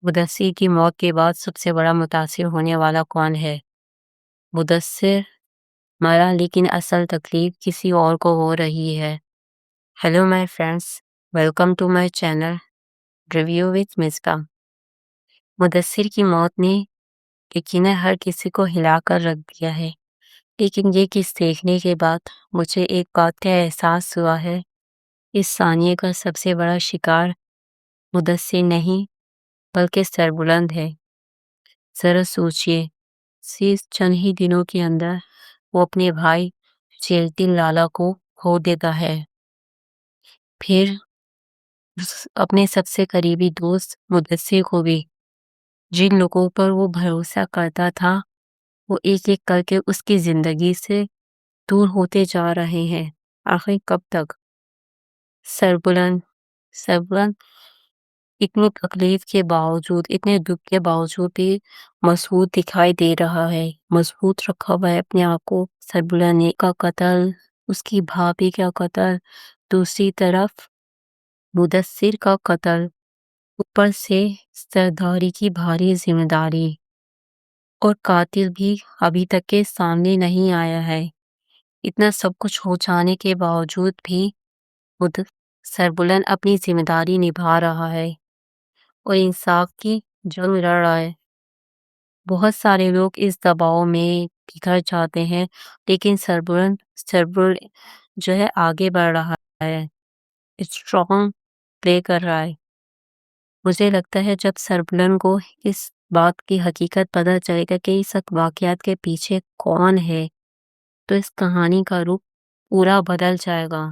مدثر کی موت کے بعد سب سے بڑا متاثر ہونے والا کون ہے؟ مدثر مرا لیکن اصل تکلیف کسی اور کو ہو رہی ہے۔ Hello my friends, welcome to my channel review with Misbah. Mudassar کی موت نے یقیناً ہر کسی کو ہلا کر رکھ دیا ہے، لیکن یہ کس دیکھنے کے بعد مجھے ایک بات کا احساس ہوا ہے، اس ثانیے کا سب سے بڑا شکار مدثر نہیں بلکہ سربلند ہے۔ ذرا سوچئے، صرف چند ہی دنوں کے اندر وہ اپنے بھائی جیل الدین لالہ کو کھو دیتا ہے، پھر اپنے سب سے قریبی دوست مدثر کو بھی۔ جن لوگوں پر وہ بھروسہ کرتا تھا وہ ایک ایک کر کے اس کی زندگی سے دور ہوتے جا رہے ہیں۔ آخر کب تک؟ سربلند اتنی تکلیف کے باوجود، اتنے دکھ کے باوجود بھی مضبوط دکھائی دے رہا ہے، مضبوط رکھا ہوا ہے اپنے آپ کو۔ سربلند کا قتل، اس کی بھابھی کا قتل، دوسری طرف مدثر کا قتل، اوپر سے سرداری کی بھاری ذمہ داری، اور قاتل بھی ابھی تک کے سامنے نہیں آیا ہے۔ اتنا سب کچھ ہو جانے کے باوجود بھی سربلند اپنی ذمہ داری نبھا رہا ہے اور انصاف کی جنگ لڑ رہا ہے۔ بہت سارے لوگ اس دباؤ میں بکھر جاتے ہیں، لیکن سربلند جو ہے آگے بڑھ رہا ہے، اسٹرانگ پلے کر رہا ہے۔ مجھے لگتا ہے جب سربلند کو اس بات کی حقیقت پتہ چلے گا کہ اس واقعات کے پیچھے کون ہے، تو اس کہانی کا رخ پورا بدل جائے گا۔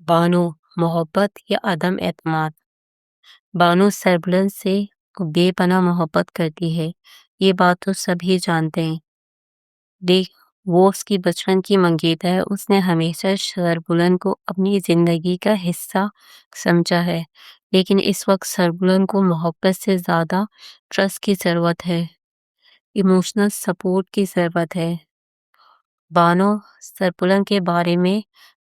بانو، محبت یا عدم اعتماد؟ بانو سربلند سے بے پناہ محبت کرتی ہے، یہ بات تو سبھی جانتے ہیں۔ وہ اس کی بچپن کی منگیتر ہے، اس نے ہمیشہ سربلند کو اپنی زندگی کا حصہ سمجھا ہے، لیکن اس وقت سربلند کو محبت سے زیادہ ٹرسٹ کی ضرورت ہے، ایموشنل سپورٹ کی ضرورت ہے۔ بانو سربلند کے بارے میں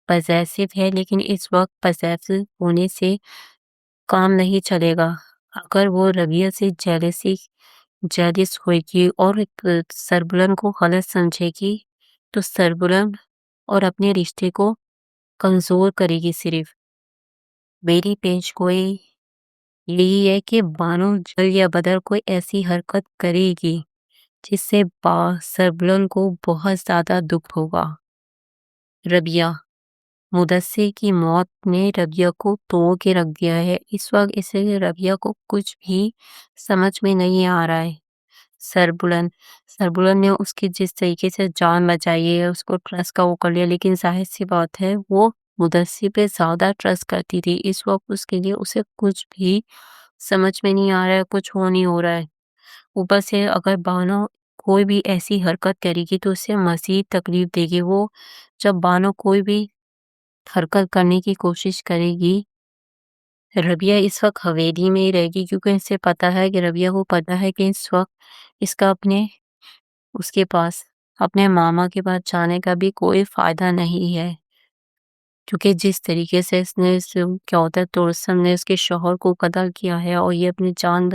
پوزیسو ہے، لیکن اس وقت پوزیسو ہونے سے کام نہیں چلے گا۔ اگر وہ ربیہ سے جیلس ہوئے گی اور سربلند کو غلط سمجھے گی تو سربلند اور اپنے رشتے کو کمزور کرے گی۔ صرف میری پیش گوئی یہی ہے کہ بانو جلد یا بدر کوئی ایسی حرکت کرے گی جس سے سربلند کو بہت زیادہ دکھ ہوگا۔ ربیہ، مدثر کی موت نے ربیہ کو توڑ کے رکھ دیا ہے، اس وقت اسے ربیہ کو کچھ بھی سمجھ میں نہیں آ رہا ہے۔ سربلند نے اس کی جس طریقے سے جان بچائی ہے، اس کو ٹرسٹ کا وہ کر لیا، لیکن ظاہر سی بات ہے وہ مدثر پہ زیادہ ٹرسٹ کرتی تھی، اس وقت اس کے لیے اسے کچھ بھی سمجھ میں نہیں آ رہا ہے، کچھ نہیں ہو رہا ہے۔ اوپر سے اگر بانو کوئی بھی ایسی حرکت کرے گی تو اسے مزید تکلیف دے گی۔ وہ جب بانو کوئی بھی حرکت کرنے کی کوشش کرے گی، ربیہ اس وقت حویلی میں ہی رہے گی، کیونکہ اسے پتا ہے کہ ربیہ کو پتا ہے کہ اس وقت اس کے پاس اپنے ماما کے پاس جانے کا بھی کوئی فائدہ نہیں ہے، کیونکہ جس طریقے سے کیا ہوتا ہے تورسم نے اس کے شوہر کو قتل کیا ہے اور یہ اپنی جان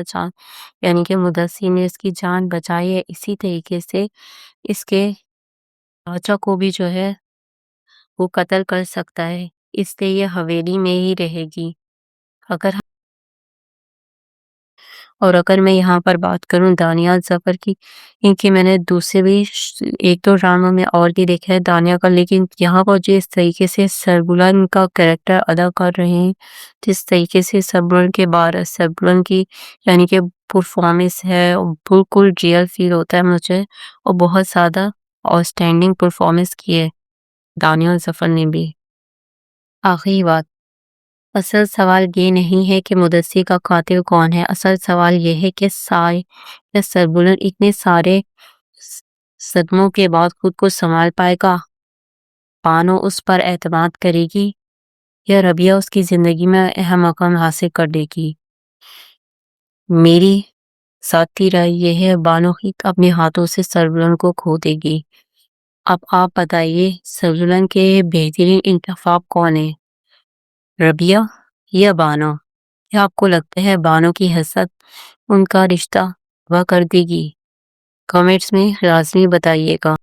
یعنی کہ مدثر نے اس کی جان بچائی ہے، اسی طریقے سے اس کے چاچا کو بھی جو ہے وہ قتل کر سکتا ہے، اس لیے یہ حویلی میں ہی رہے گی۔ اگر میں یہاں پر بات کروں دانیال ظفر کی، کیونکہ میں نے دوسرے بھی ایک دو ڈراموں میں اور بھی دیکھا ہے دانیال کا، لیکن یہاں پر جس طریقے سے سربلند کا کریکٹر ادا کر رہے ہیں، جس طریقے سے سربلند کی یعنی کہ پرفارمنس ہے، بالکل ریئل فیل ہوتا ہے مجھے، اور بہت زیادہ آؤٹسٹینڈنگ پرفارمنس کی ہے دانیال ظفر نے بھی۔ آخری بات، اصل سوال یہ نہیں ہے کہ مدثر کا قاتل کون ہے، اصل سوال یہ ہے کہ سربلند اتنے سارے صدموں کے بعد خود کو سنبھال پائے گا؟ بانو اس پر اعتماد کرے گی یا ربیہ اس کی زندگی میں اہم مقام حاصل کر دے گی؟ میری ذاتی رائے یہ ہے بانو ہی اپنے ہاتھوں سے سربلند کو کھو دے گی۔ اب آپ بتائیے سربلند کے بہترین انتخاب کون ہے، ربیہ یا بانو؟ کیا آپ کو لگتا ہے بانو کی حسد ان کا رشتہ تباہ کر دے گی؟ کمنٹس میں لازمی بتائیے گا۔